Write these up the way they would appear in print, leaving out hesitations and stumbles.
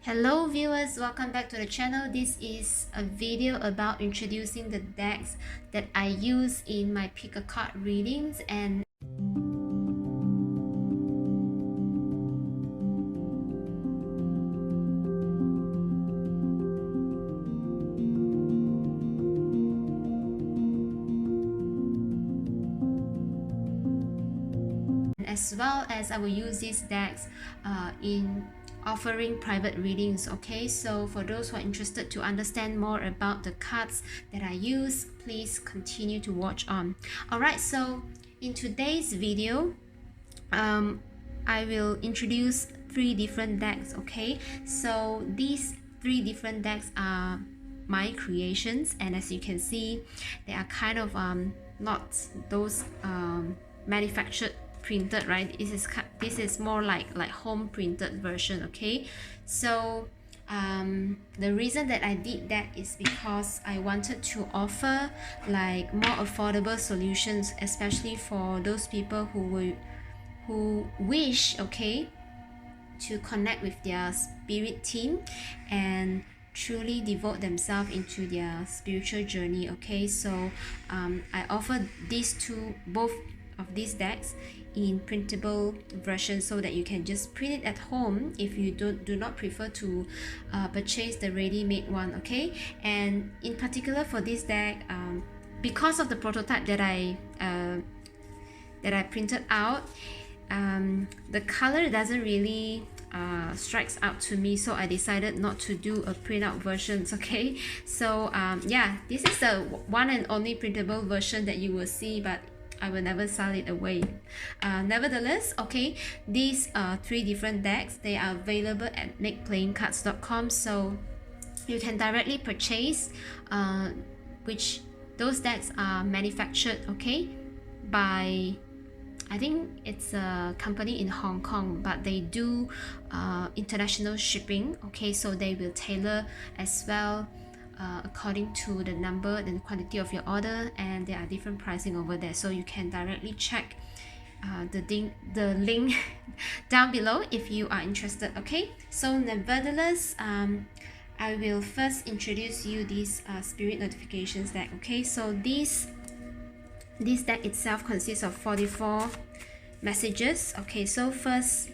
Hello viewers, welcome back to the channel. This is a video about introducing the decks that I use in my pick a card readings and as well as I will use these decks in offering private readings. Okay, so for those who are interested to understand more about the cards that I use, please continue to watch on. Alright, so in today's video I will introduce 3 different decks. Okay, so these 3 different decks are my creations, and as you can see, they are kind of not those manufactured printed, right? This is more like home printed version. Okay, so the reason that I did that is because I wanted to offer like more affordable solutions, especially for those people who wish, okay, to connect with their spirit team and truly devote themselves into their spiritual journey. Okay, so I offer both of these decks in printable version so that you can just print it at home if you do not prefer to purchase the ready-made one. Okay, and in particular for this deck, because of the prototype that I printed out, the color doesn't really strikes out to me, so I decided not to do a printout versions. Okay, so yeah, this is the one and only printable version that you will see, but I will never sell it away. Nevertheless, okay, these 3 different decks, they are available at makeplayingcards.com, so you can directly purchase which those decks are manufactured, okay, by, I think it's a company in Hong Kong, but they do international shipping. Okay, so they will tailor as well according to the number and quantity of your order, and there are different pricing over there, so you can directly check the link down below if you are interested. Okay, so nevertheless, I will first introduce you this spirit notifications deck. Okay, so this deck itself consists of 44 messages. Okay, so first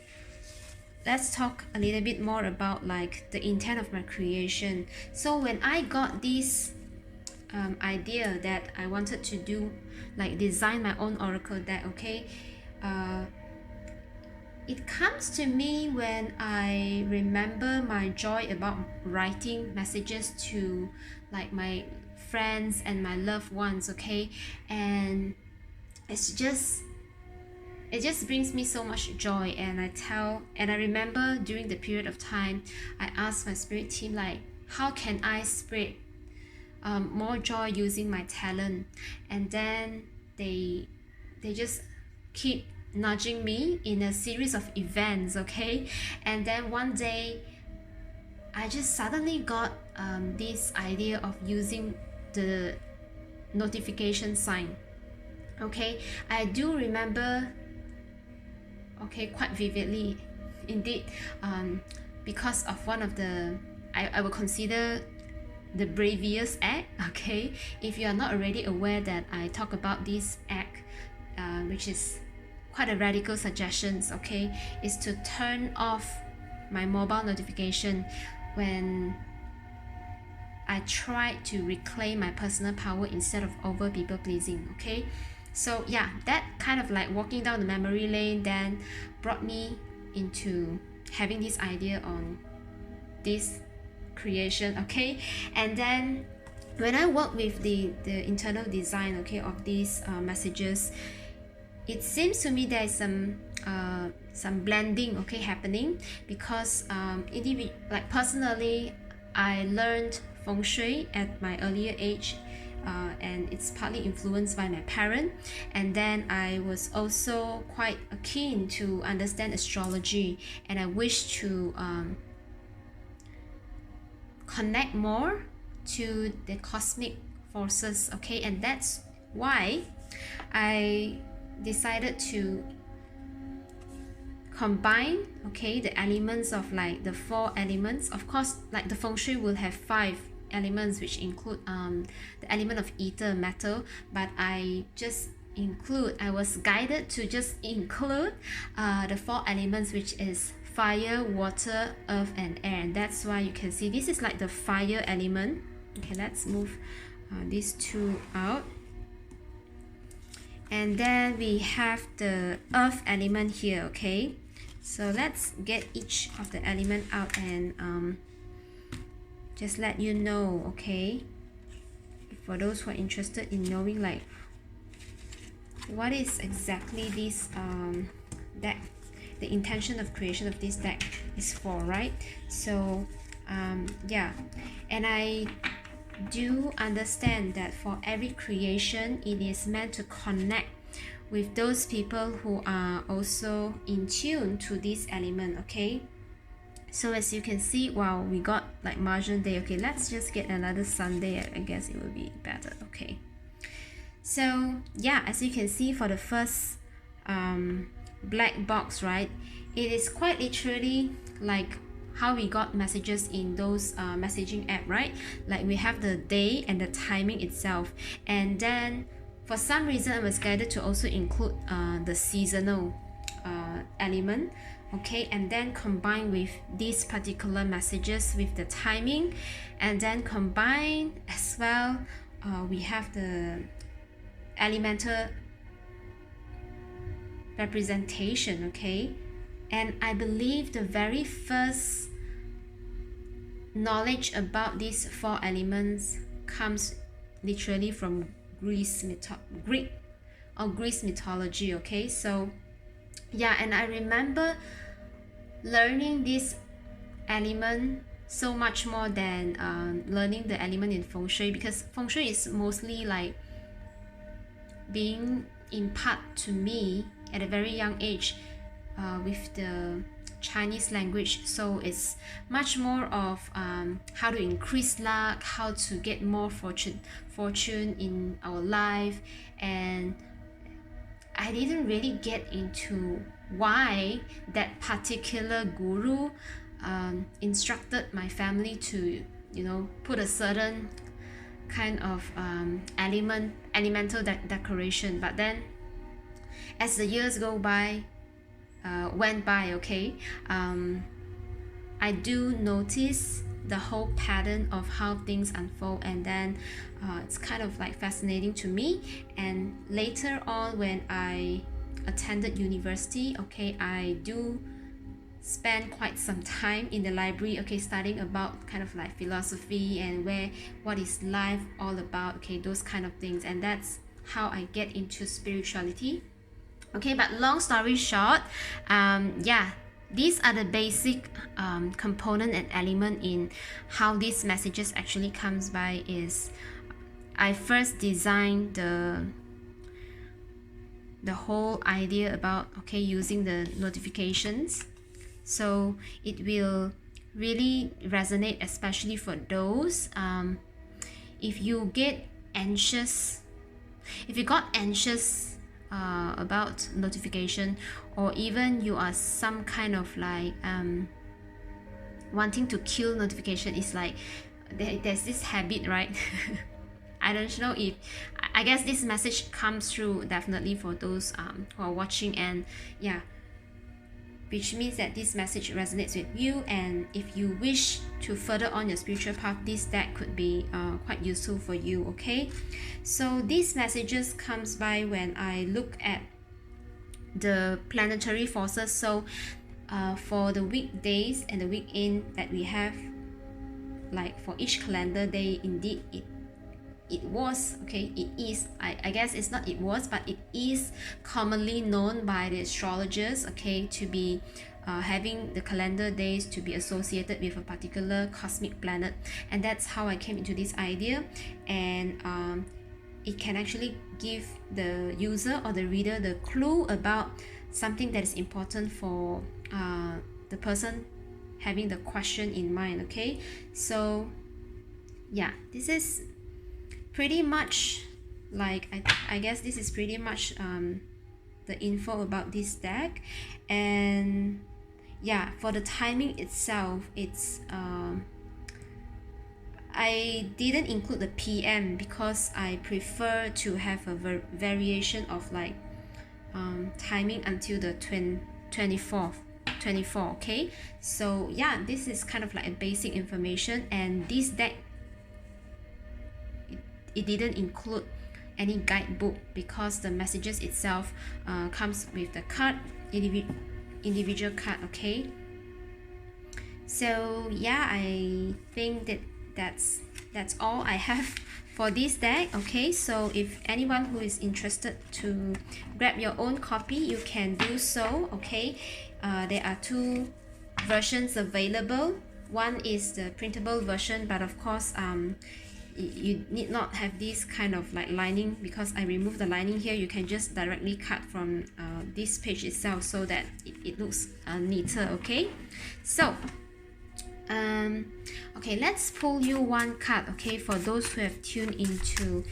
let's talk a little bit more about like the intent of my creation. So when I got this idea that I wanted to do like design my own oracle deck, okay, it comes to me when I remember my joy about writing messages to like my friends and my loved ones. Okay, and it just brings me so much joy, and I remember during the period of time I asked my spirit team, like, how can I spread more joy using my talent? And then they just keep nudging me in a series of events. Okay, and then one day I just suddenly got this idea of using the notification sign. Okay, I do remember, okay, quite vividly indeed, because of one of the, I will consider the bravest act. Okay, if you are not already aware that I talk about this act, which is quite a radical suggestions, okay, is to turn off my mobile notification when I tried to reclaim my personal power instead of over people pleasing. Okay, so yeah, that kind of like walking down the memory lane then brought me into having this idea on this creation. Okay, and then when I work with the internal design, okay, of these messages, it seems to me there is some blending, okay, happening, because like personally I learned feng shui at my earlier age, and it's partly influenced by my parent, and then I was also quite keen to understand astrology, and I wish to connect more to the cosmic forces. Okay, and that's why I decided to combine, okay, the elements of like the 4 elements. Of course, like the feng shui will have 5 elements, which include the element of ether, metal, but I was guided to just include the 4 elements, which is fire, water, earth, and air. And that's why you can see this is like the fire element. Okay, let's move these 2 out. And then we have the earth element here. Okay, so let's get each of the element out and just let you know, okay, for those who are interested in knowing like what is exactly this deck, the intention of creation of this deck is for, right? So yeah, and I do understand that for every creation, it is meant to connect with those people who are also in tune to this element. Okay, so as you can see, wow, we got like Martian day. Okay, let's just get another Sunday. I guess it will be better. Okay, so yeah, as you can see, for the first black box, right, it is quite literally like how we got messages in those messaging app, right? Like we have the day and the timing itself, and then for some reason I was guided to also include the seasonal element, okay, and then combine with these particular messages with the timing, and then combine as well we have the elemental representation. Okay, and I believe the very first knowledge about these 4 elements comes literally from Greek mythology. Okay, so yeah, and I remember learning this element so much more than learning the element in feng shui, because feng shui is mostly like being imparted to me at a very young age with the Chinese language. So it's much more of how to increase luck, how to get more fortune in our life, and I didn't really get into why that particular guru instructed my family to, you know, put a certain kind of elemental decoration. But then as the years went by, okay, I do notice the whole pattern of how things unfold, and then it's kind of like fascinating to me. And later on, when I attended university, okay, I do spend quite some time in the library, okay, studying about kind of like philosophy and what is life all about, okay, those kind of things. And that's how I get into spirituality. Okay, but long story short, yeah, these are the basic component and element in how these messages actually comes by. Is I first designed the whole idea about, okay, using the notifications, so it will really resonate, especially for those if you got anxious about notification, or even you are some kind of like wanting to kill notification. It's like there's this habit, right? I don't know if I guess this message comes through definitely for those who are watching, and yeah, which means that this message resonates with you. And if you wish to further on your spiritual path, this deck could be quite useful for you. Okay, so these messages comes by when I look at the planetary forces. So for the weekdays and the weekend that we have, like for each calendar day, indeed it was, okay, it is, I guess it's not it was, but it is commonly known by the astrologers, okay, to be having the calendar days to be associated with a particular cosmic planet. And that's how I came into this idea. And it can actually give the user or the reader the clue about something that is important for the person having the question in mind. Okay, so yeah, this is pretty much like I guess this is pretty much the info about this deck. And yeah, for the timing itself, it's I didn't include the PM because I prefer to have a variation of like timing until the 24, okay. So yeah, this is kind of like a basic information, and this deck, it didn't include any guidebook because the messages itself comes with the card, individual card, okay. So yeah, I think that's all I have for this deck, okay. So if anyone who is interested to grab your own copy, you can do so, okay. There are two versions available. One is the printable version, but of course you need not have this kind of like lining, because I removed the lining here. You can just directly cut from this page itself so that it looks neater, okay. So okay, let's pull you one card, okay, for those who have tuned into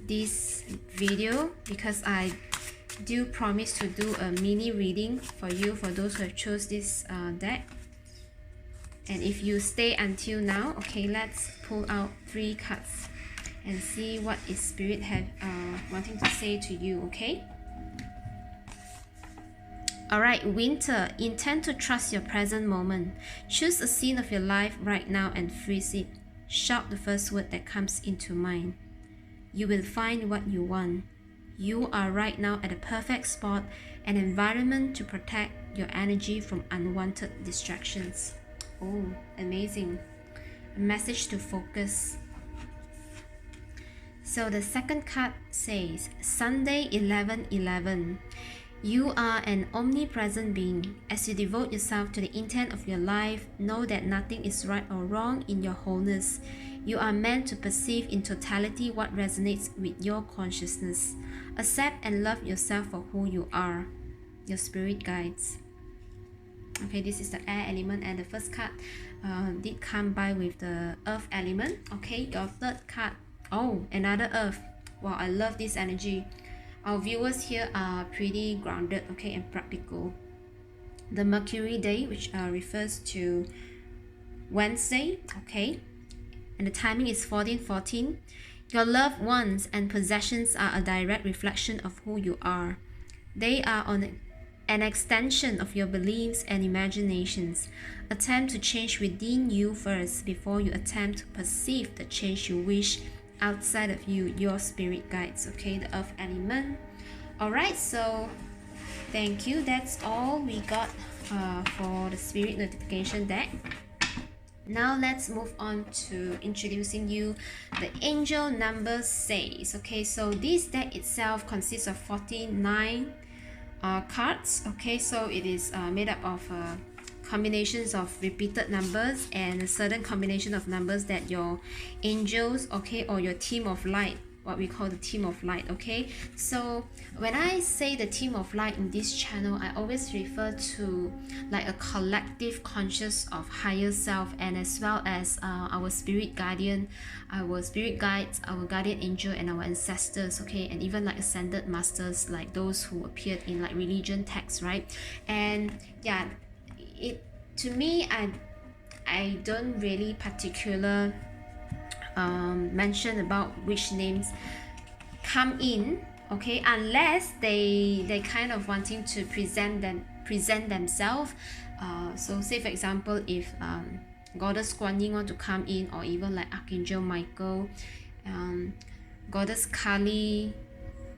this video, because I do promise to do a mini reading for you, for those who have chose this deck. And if you stay until now, okay, let's pull out 3 cards and see what is Spirit have wanting to say to you, okay. Alright, Winter, intend to trust your present moment. Choose a scene of your life right now and freeze it. Shout the first word that comes into mind. You will find what you want. You are right now at a perfect spot, an environment to protect your energy from unwanted distractions. Oh, amazing. A message to focus. So the second card says, Sunday 11/11. You are an omnipresent being. As you devote yourself to the intent of your life, know that nothing is right or wrong in your wholeness. You are meant to perceive in totality what resonates with your consciousness. Accept and love yourself for who you are. Your spirit guides. Okay, this is the air element, and the first card did come by with the earth element. Okay, your third card, oh, another earth. Wow, I love this energy. Our viewers here are pretty grounded, okay, and practical. The Mercury day, which refers to Wednesday, okay, and the timing is 14:14. Your loved ones and possessions are a direct reflection of who you are. They are an extension of your beliefs and imaginations. Attempt to change within you first before you attempt to perceive the change you wish outside of you. Your spirit guides, okay, the earth element. Alright, so thank you. That's all we got for the spirit notification deck. Now let's move on to introducing you the angel number 6. Okay, so this deck itself consists of 49 cards. Okay, so it is made up of combinations of repeated numbers and a certain combination of numbers that your angels, okay, or your team of light, what we call the team of light, okay. So when I say the team of light in this channel, I always refer to like a collective conscious of higher self, and as well as our spirit guardian, our spirit guides, our guardian angel, and our ancestors, okay, and even like ascended masters, like those who appeared in like religion texts, right? And yeah, it, to me, I don't really particular mention about which names come in, okay, unless they kind of wanting to present themselves. So say for example, if Goddess Kuan Yin want to come in, or even like Archangel Michael, Goddess Kali,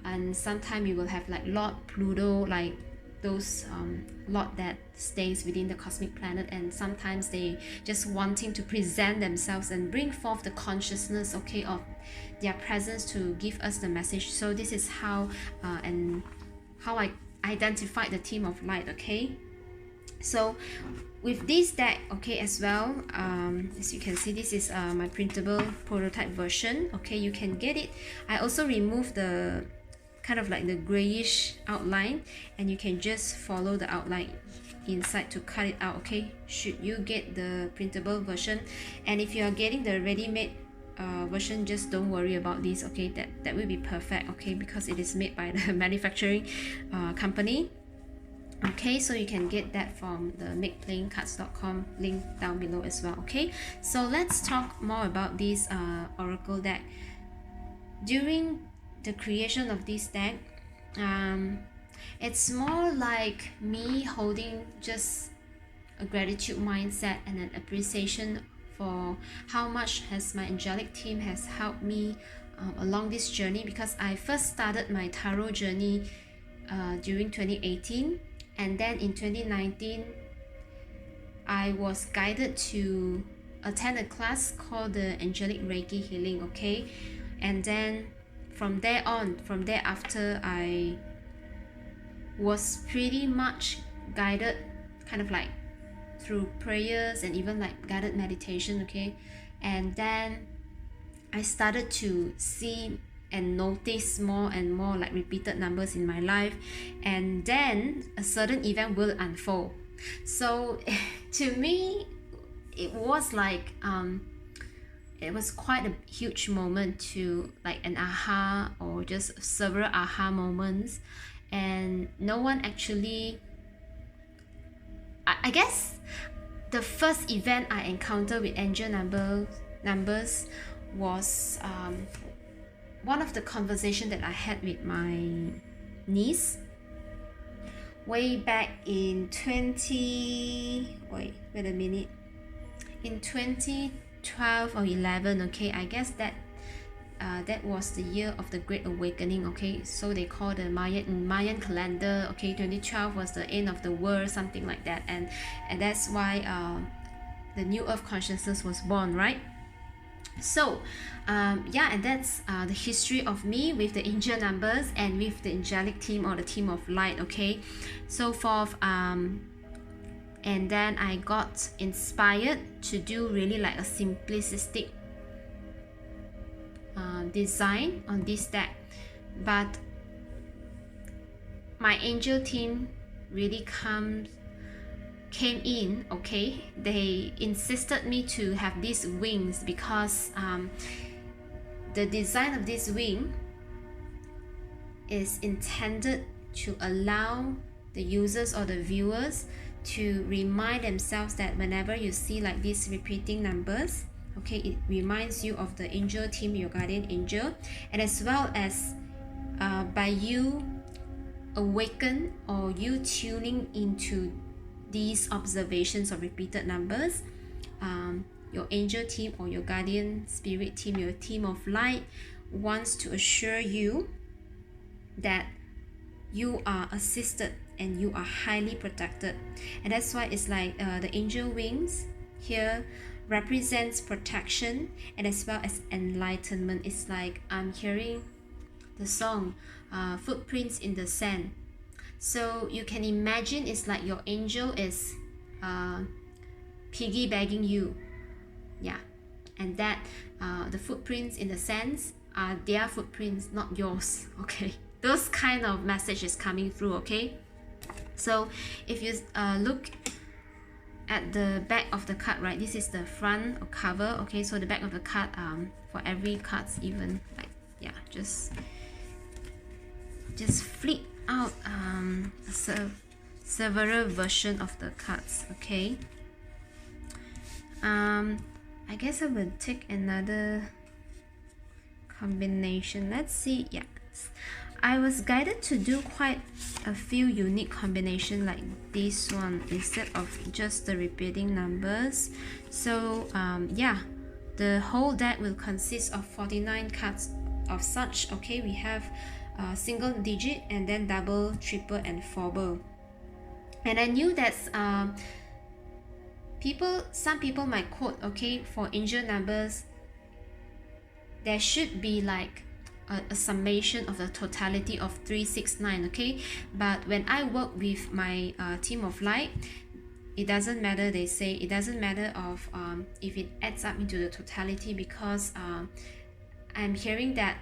and sometimes you will have like Lord Pluto, like those lot that stays within the cosmic planet, and sometimes they just wanting to present themselves and bring forth the consciousness, okay, of their presence to give us the message. So this is how and how I identified the team of light, okay. So with this deck, okay, as well, as you can see, this is my printable prototype version, okay. You can get it. I also removed the kind of like the grayish outline, and you can just follow the outline inside to cut it out, okay, should you get the printable version. And if you are getting the ready-made version, just don't worry about this, okay, that will be perfect, okay, because it is made by the manufacturing company. Okay, so you can get that from the makeplayingcards.com link down below as well. Okay, so let's talk more about this oracle deck. During the creation of this deck, it's more like me holding just a gratitude mindset and an appreciation for how much has my angelic team has helped me along this journey, because I first started my tarot journey during 2018, and then in 2019 I was guided to attend a class called the Angelic Reiki Healing. Okay, and then from there after, I was pretty much guided kind of like through prayers and even like guided meditation. Okay, and then I started to see and notice more and more like repeated numbers in my life, and then a certain event will unfold. So to me, it was like it was quite a huge moment, to like an aha or just several aha moments, and no one actually, I guess the first event I encountered with angel numbers was one of the conversation that I had with my niece way back in 2012 or 11. Okay, I guess that that was the year of the Great Awakening. Okay, so they call the Mayan calendar. Okay, 2012 was the end of the world, something like that, and that's why the New Earth consciousness was born, right? So yeah, and that's the history of me with the angel numbers and with the angelic team or the team of light. Okay, so forth. And then I got inspired to do really like a simplistic design on this deck, but my angel team really came in. Okay, they insisted me to have these wings, because the design of this wing is intended to allow the users or the viewers to remind themselves that whenever you see like these repeating numbers, okay, it reminds you of the angel team, your guardian angel, and as well as by you awaken or you tuning into these observations of repeated numbers, your angel team or your guardian spirit team, your team of light, wants to assure you that you are assisted and you are highly protected. And that's why it's like the angel wings here represents protection and as well as enlightenment. It's like I'm hearing the song Footprints in the Sand. So you can imagine it's like your angel is piggybacking you. Yeah, and that the footprints in the sands are their footprints, not yours. Okay, those kind of message is coming through. Okay, so if you look at the back of the card, right, this is the front or cover. Okay, so the back of the card, for every cards, even like, yeah, just flip out several version of the cards. Okay, I guess I will take another combination. Let's see. Yeah, I was guided to do quite a few unique combination like this one instead of just the repeating numbers. So yeah, the whole deck will consist of 49 cards of such. Okay, we have single digit and then double, triple and fourble. And I knew that some people might quote, okay, for angel numbers there should be like a summation of the totality of 369. Okay, but when I work with my team of light, it doesn't matter. They say it doesn't matter of if it adds up into the totality, because I'm hearing that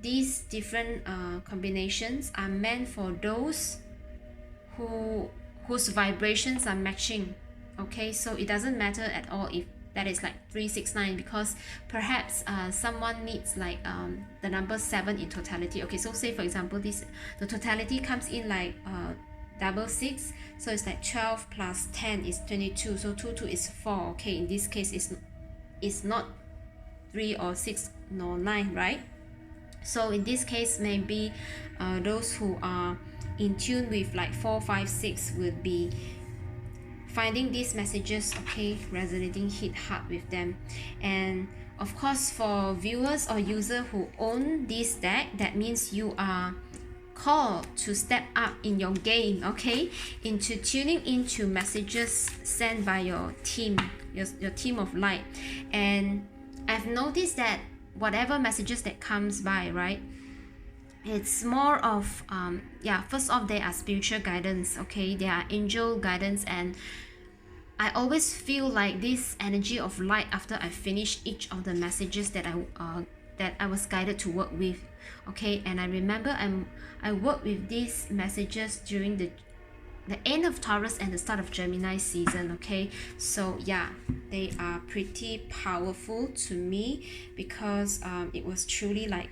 these different combinations are meant for those whose vibrations are matching. Okay, so it doesn't matter at all if that is like 369, because perhaps someone needs like the number 7 in totality. Okay, so say for example the totality comes in like 666, so it's like 12 plus 10 is 22, so 22 is 4. Okay, in this case it's not 3 or 6 nor 9, right? So in this case, maybe those who are in tune with like 4, 5, 6 would be finding these messages, okay, resonating, hit hard with them. And of course, for viewers or users who own this deck, that means you are called to step up in your game, okay, into tuning into messages sent by your team, your team of light. And I've noticed that whatever messages that comes by, right, it's more of first off, they are spiritual guidance, okay, they are angel guidance. And I always feel like this energy of light after I finish each of the messages that I was guided to work with, okay. And I remember I worked with these messages during the end of Taurus and the start of Gemini season, okay. So yeah, they are pretty powerful to me, because it was truly like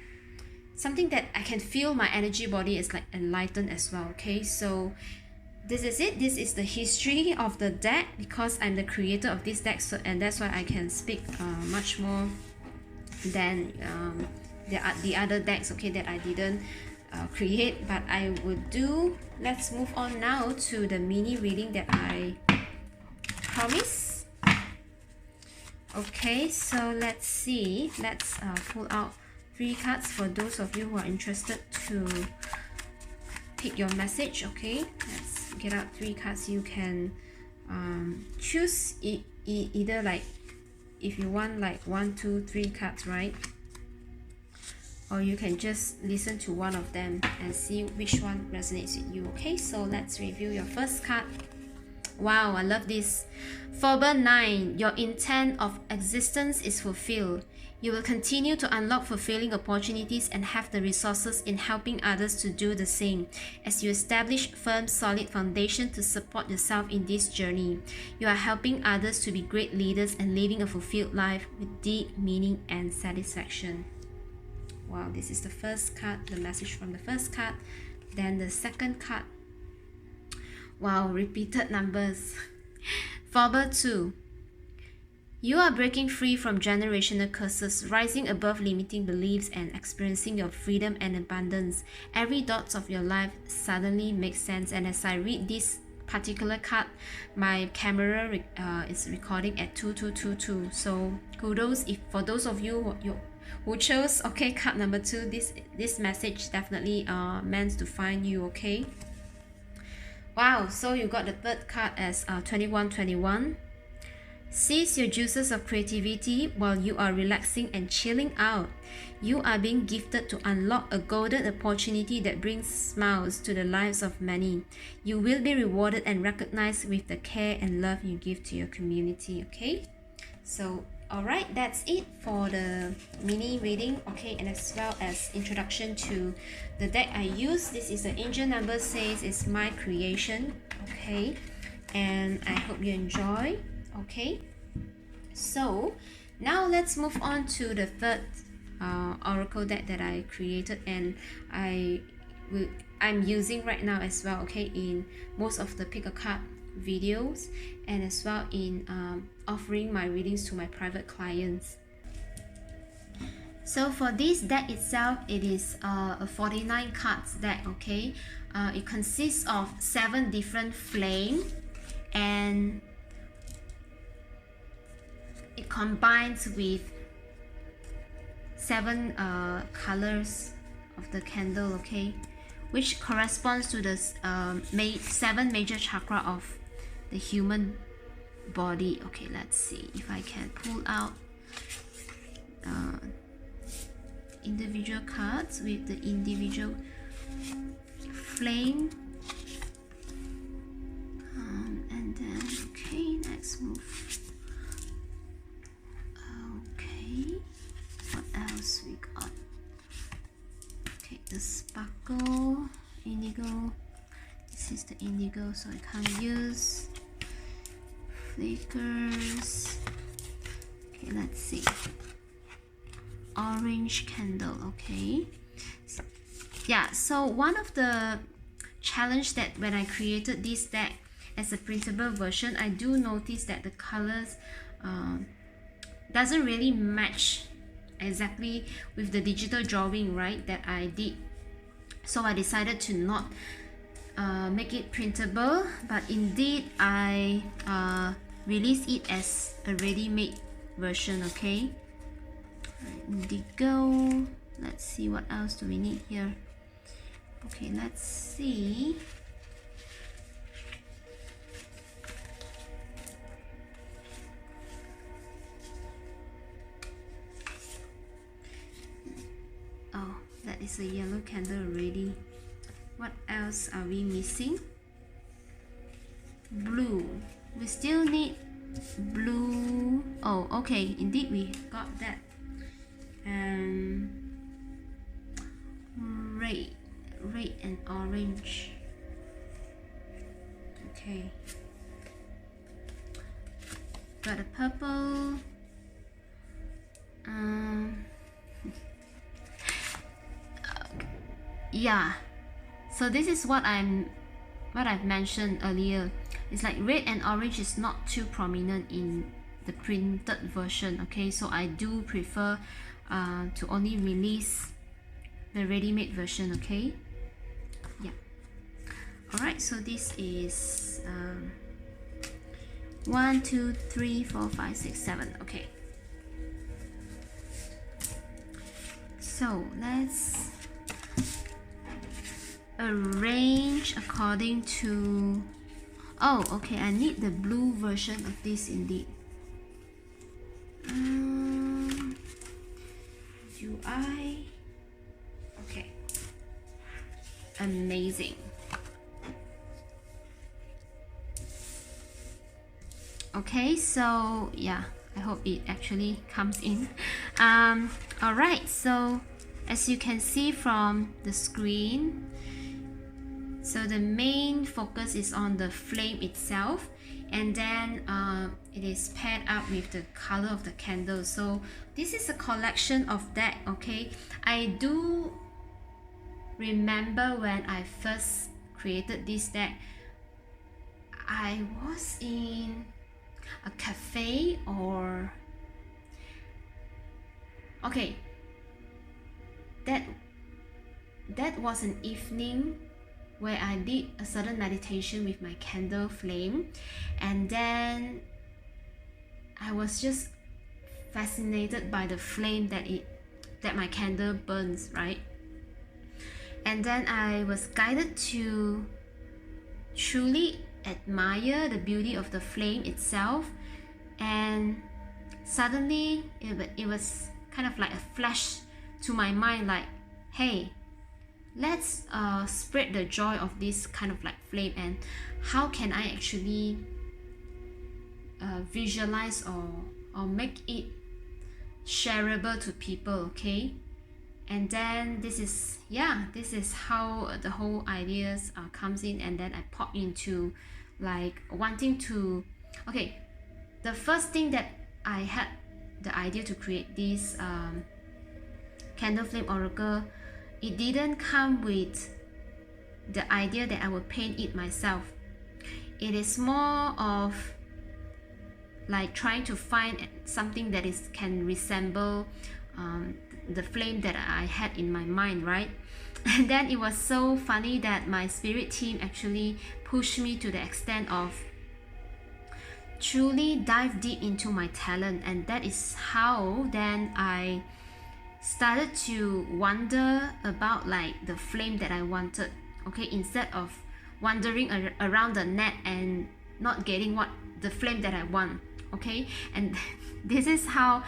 something that I can feel my energy body is like enlightened as well, okay. So this is it. This is the history of the deck, because I'm the creator of this deck, so, and that's why I can speak much more than the other decks, okay, that I didn't create, but I would do. Let's move on now to the mini reading that I promised. Okay, so let's see. Let's pull out 3 cards for those of you who are interested to pick your message, okay. Let's get out 3 cards. You can choose either like, if you want like 1, 2, 3 cards, right, or you can just listen to one of them and see which one resonates with you, okay. So let's review your first card. Wow, I love this. Number 9, your intent of existence is fulfilled. You will continue to unlock fulfilling opportunities and have the resources in helping others to do the same as you establish firm, solid foundation to support yourself in this journey. You are helping others to be great leaders and living a fulfilled life with deep meaning and satisfaction. Wow, this is the first card, the message from the first card. Then the second card. Wow, repeated numbers. Number 2. You are breaking free from generational curses, rising above limiting beliefs and experiencing your freedom and abundance. Every dot of your life suddenly makes sense. And as I read this particular card, my camera is recording at 2222. So kudos for those of you who chose, okay, card number 2. This message definitely meant to find you, okay. Wow, so you got the third card as 2121. Seize your juices of creativity while you are relaxing and chilling out. You are being gifted to unlock a golden opportunity that brings smiles to the lives of many. You will be rewarded and recognized with the care and love you give to your community, okay? So, alright, that's it for the mini reading, okay, and as well as introduction to the deck I use. This is the angel number, says it's my creation, okay, and I hope you enjoy. Okay, so now let's move on to the third oracle deck that I created, and I'm using right now as well, okay, in most of the pick a card videos, and as well in offering my readings to my private clients. So for this deck itself, it is a 49 cards deck, okay. It consists of 7 different flame, and it combines with 7 colors of the candle, okay, which corresponds to the 7 major chakra of the human body. Okay, let's see if I can pull out individual cards with the individual flame. And then, okay, let's move. What else we got? Okay, the sparkle, indigo. This is the indigo, so I can't use flickers. Okay, let's see. Orange candle, okay. So, yeah, so one of the challenge that when I created this deck as a printable version, I do notice that the colors doesn't really match exactly with the digital drawing, right, that I did. So I decided to not make it printable, but indeed I released it as a ready-made version. Okay, indigo. Let's see what else do we need here. Okay, let's see. Oh, that is a yellow candle already. What else are we missing? Blue. We still need blue. Oh, okay, indeed we got that. Red and orange. Okay. Got a purple. Yeah. So this is what I've mentioned earlier. It's like red and orange is not too prominent in the printed version. Okay, so I do prefer to only release the ready-made version. Okay, yeah. All right, so this is 1 2 3 4 5 6 7. Okay, so let's arrange according to... Oh, okay, I need the blue version of this indeed. Do I? Okay, amazing. Okay, so yeah, I hope it actually comes in. All right, so as you can see from the screen, so the main focus is on the flame itself, and then it is paired up with the color of the candle. So this is a collection of deck. Okay, I do remember when I first created this deck, I was in a cafe, or okay, that was an evening where I did a certain meditation with my candle flame, and then I was just fascinated by the flame that my candle burns, right? And then I was guided to truly admire the beauty of the flame itself, and suddenly it was kind of like a flash to my mind, like, hey, let's spread the joy of this kind of like flame, and how can I actually visualize or make it shareable to people. Okay, and then this is how the whole ideas comes in, and then I pop into like wanting to... Okay, the first thing that I had the idea to create this candle flame oracle, it didn't come with the idea that I would paint it myself. It is more of like trying to find something that can resemble the flame that I had in my mind, right? And then it was so funny that my spirit team actually pushed me to the extent of truly dive deep into my talent, and that is how then I started to wonder about like the flame that I wanted. Okay, instead of wandering around the net and not getting what the flame that I want. Okay, and this is how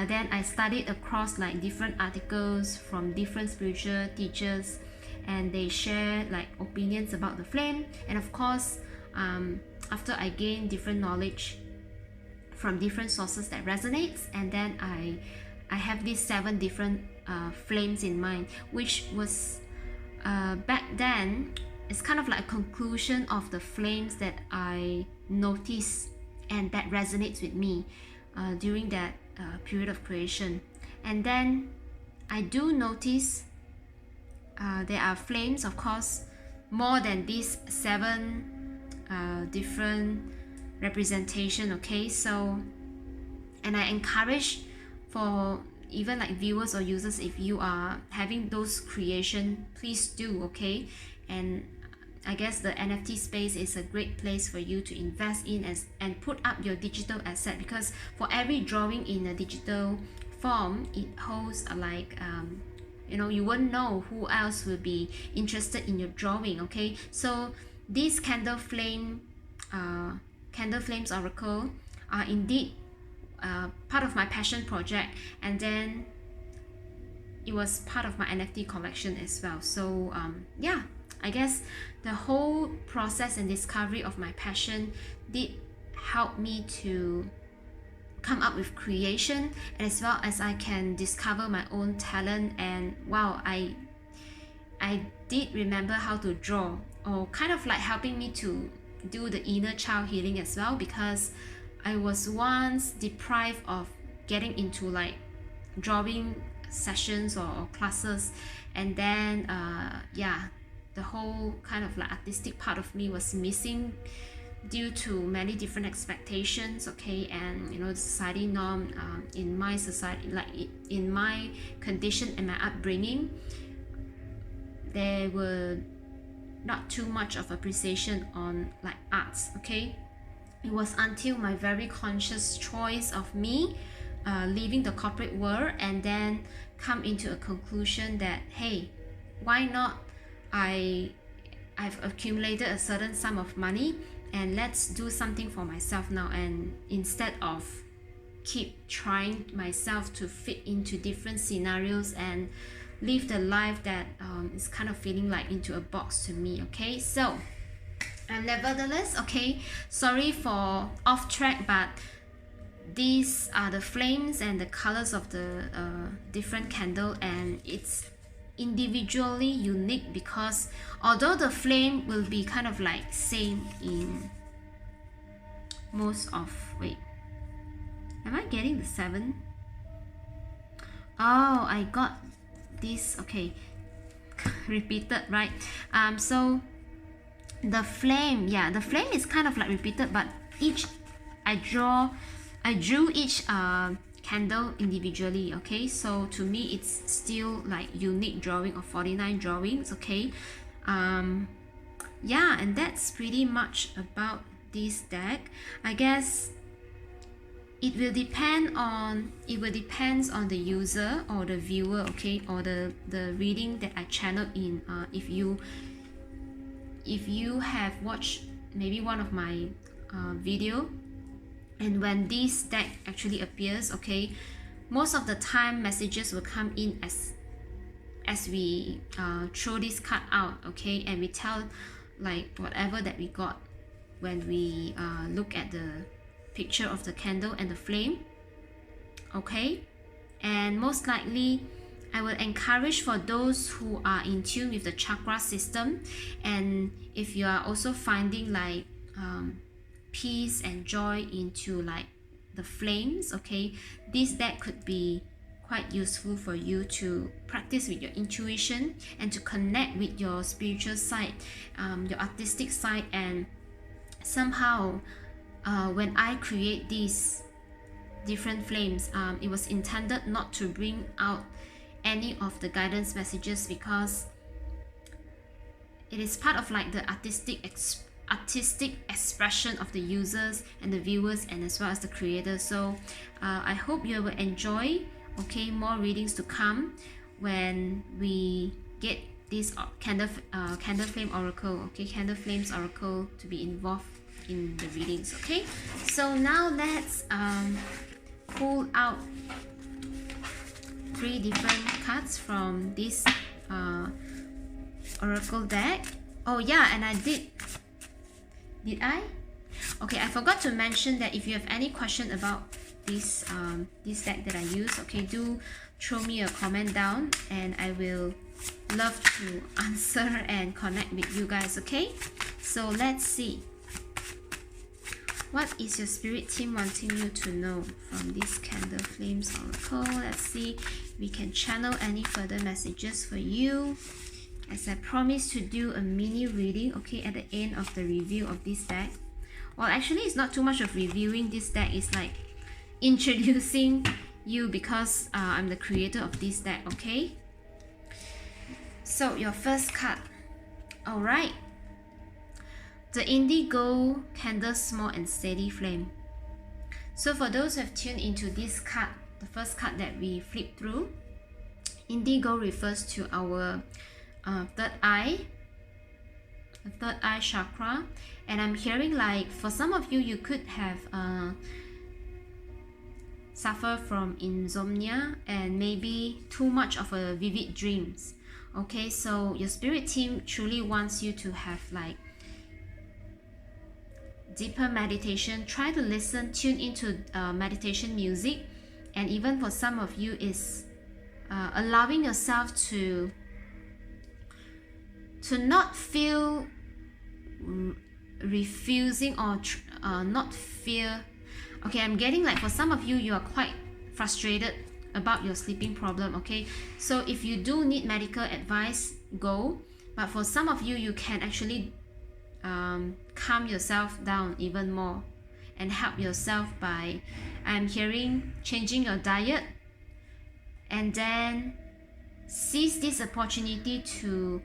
then I studied across like different articles from different spiritual teachers, and they share like opinions about the flame. And of course, after I gained different knowledge from different sources that resonates, and then I have these 7 different flames in mind, which was back then, it's kind of like a conclusion of the flames that I noticed and that resonates with me during that period of creation. And then I do notice there are flames, of course, more than these 7 different representation, okay? So, and I encourage for even like viewers or users, if you are having those creation, please do, okay? And I guess the NFT space is a great place for you to invest in and put up your digital asset, because for every drawing in a digital form, it holds like you know, you won't know who else will be interested in your drawing, okay? So these candle flames oracle are indeed part of my passion project, and then it was part of my NFT collection as well. So yeah, I guess the whole process and discovery of my passion did help me to come up with creation, as well as I can discover my own talent. And wow, I did remember how to draw, or kind of like helping me to do the inner child healing as well, because I was once deprived of getting into like drawing sessions or classes, and then yeah, the whole kind of like artistic part of me was missing due to many different expectations, okay? And you know, the society norm in my society, like in my condition and my upbringing, there were not too much of appreciation on like arts, okay? It was until my very conscious choice of me leaving the corporate world and then come into a conclusion that, hey, why not, I've accumulated a certain sum of money, and let's do something for myself now. And instead of keep trying myself to fit into different scenarios and live the life that is kind of feeling like into a box to me, okay? So nevertheless, okay, sorry for off track, but these are the flames and the colors of the different candle, and it's individually unique, because although the flame will be kind of like same in most of, wait, am I getting the 7? Oh, I got this, okay, repeated, right? So the flame, yeah, the flame is kind of like repeated, but each I drew each candle individually, okay? So to me, it's still like unique drawing of 49 drawings, okay? Yeah, and that's pretty much about this deck. I guess it will depend on the user or the viewer, okay, or the reading that I channel in. If you have watched maybe one of my video, and when this deck actually appears, okay, most of the time messages will come in as we throw this card out, okay, and we tell like whatever that we got when we look at the picture of the candle and the flame, okay? And most likely I will encourage for those who are in tune with the chakra system, and if you are also finding like peace and joy into like the flames, okay, this deck could be quite useful for you to practice with your intuition and to connect with your spiritual side, your artistic side. And somehow when I create these different flames, it was intended not to bring out any of the guidance messages, because it is part of like the artistic expression of the users and the viewers, and as well as the creators. So I hope you will enjoy, okay, more readings to come when we get this candle flame oracle, okay, candle flames oracle to be involved in the readings, okay? So now let's pull out 3 different cards from this oracle deck. Oh yeah, and I did I? Okay, I forgot to mention that if you have any question about this deck that I use, okay, do throw me a comment down, and I will love to answer and connect with you guys, okay? So let's see. What is your spirit team wanting you to know from this candle flames oracle? Let's see if we can channel any further messages for you. as I promised to do a mini reading, okay, at the end of the review of this deck. Well, actually, it's not too much of reviewing this deck. It's like introducing you because I'm the creator of this deck, okay? So, your first card. Alright. The indigo candle, small and steady flame. So, for those who have tuned into this card, the first card that we flipped through, indigo refers to our third eye, the third eye chakra. And I'm hearing like for some of you, you could have suffer from insomnia and maybe too much of a vivid dreams. Okay, so your spirit team truly wants you to have like deeper meditation. Try to listen, tune into meditation music, and even for some of you is allowing yourself to not feel refusing or not fear. Okay, I'm getting like for some of you, you are quite frustrated about your sleeping problem. Okay, so if you do need medical advice, go. But for some of you, you can actually calm yourself down even more and help yourself by, I'm hearing, changing your diet, and then seize this opportunity to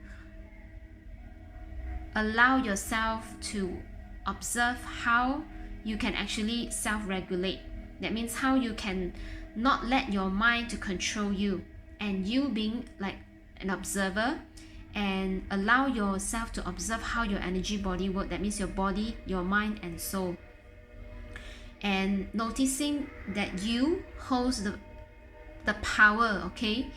allow yourself to observe how you can actually self-regulate. That means how you can not let your mind to control you, and you being like an observer and allow yourself to observe how your energy body work. That means your body, your mind and soul, and noticing that you holds the power, okay,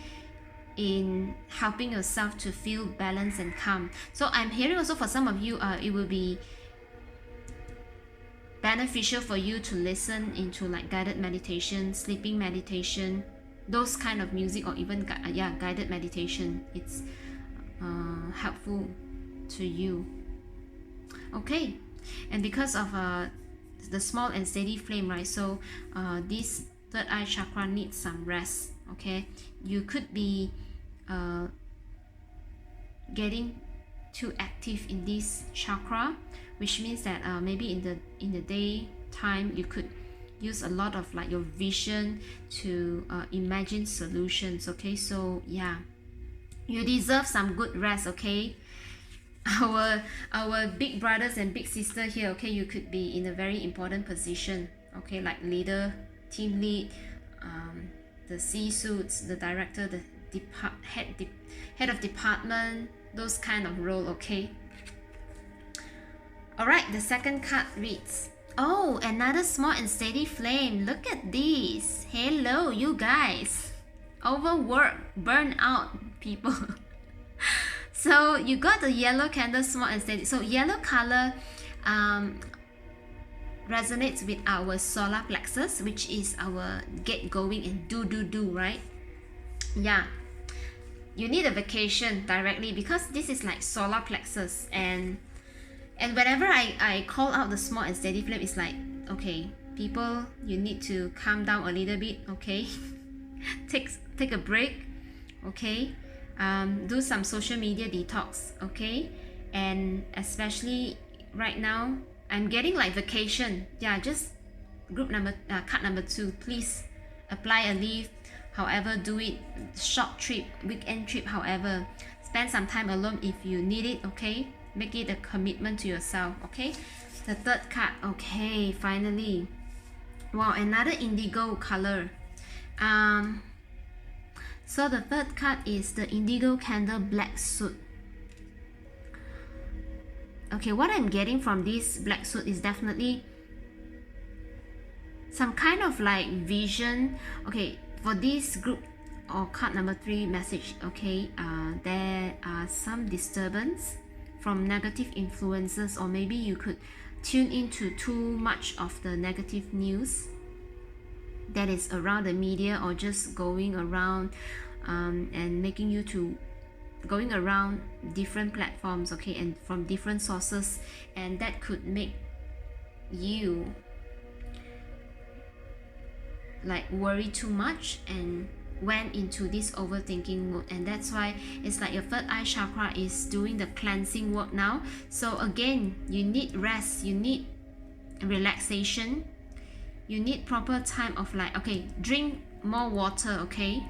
in helping yourself to feel balanced and calm. So I'm hearing also for some of you, it will be beneficial for you to listen into like guided meditation, sleeping meditation, those kind of music, or even guided meditation. It's helpful to you. Okay, and because of the small and steady flame, right? So this third eye chakra needs some rest. Okay, you could be getting too active in this chakra, which means that maybe in the daytime you could use a lot of like your vision to imagine solutions. Okay, so yeah, you deserve some good rest. Okay, our big brothers and big sister here, okay, you could be in a very important position, okay, like leader, team lead, the C-suits, the director, the head of department, those kind of role. Okay, all right, the second card reads, oh, another small and steady flame. Look at this. Hello, you guys. Overworked, burn out people. So you got the yellow candle, small and steady. So yellow color resonates with our solar plexus, which is our get going and do, right? Yeah, you need a vacation directly because this is like solar plexus, and whenever I call out the small and steady flame, it's like, okay, people, you need to calm down a little bit. Okay, take a break. Okay, do some social media detox. Okay, and especially right now, I'm getting like vacation. Yeah, just card number 2, please apply a leave. However, do it, short trip, weekend trip, however, spend some time alone if you need it. Okay, make it a commitment to yourself. Okay, the third card. Okay, finally, wow, another indigo color. So the third card is the indigo candle, black suit. Okay, what I'm getting from this black suit is definitely some kind of like vision. Okay, for this group or card number 3 message, okay, there are some disturbance from negative influences, or maybe you could tune into too much of the negative news that is around the media, or just going around and making you to going around different platforms, okay, and from different sources, and that could make you like worry too much and went into this overthinking mode, and that's why it's like your third eye chakra is doing the cleansing work now. So again, you need rest, you need relaxation, you need proper time of like, okay, drink more water, okay,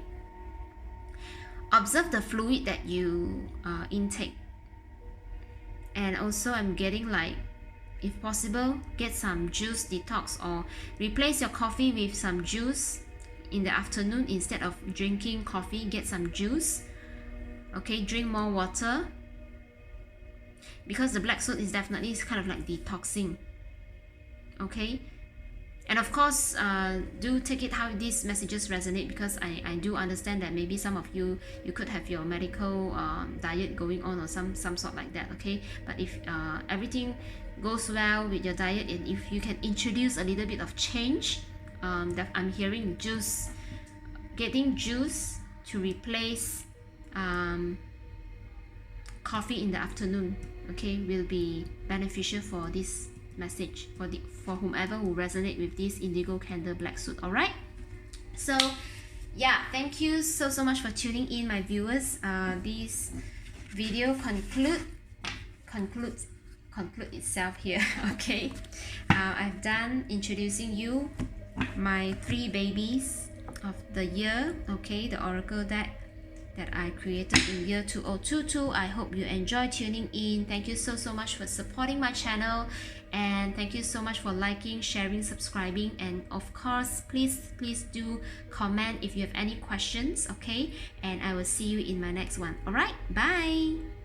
observe the fluid that you intake. And also I'm getting like, if possible, get some juice detox, or replace your coffee with some juice in the afternoon. Instead of drinking coffee, get some juice. Okay, drink more water, because the black soot is definitely kind of like detoxing. Okay, and of course do take it how these messages resonate, because I do understand that maybe some of you could have your medical diet going on, or some sort like that. Okay, but if everything goes well with your diet, and if you can introduce a little bit of change, that I'm hearing juice, getting juice to replace coffee in the afternoon, okay, will be beneficial for this message, for whomever who resonate with this indigo candle black soot. All right, so yeah, thank you so much for tuning in, my viewers. This video concludes itself here. Okay, I've done introducing you my 3 babies of the year, okay, the oracle deck that I created in year 2022. I hope you enjoy tuning in. Thank you so much for supporting my channel, and thank you so much for liking, sharing, subscribing, and of course please do comment if you have any questions, okay, and I will see you in my next one. All right, bye.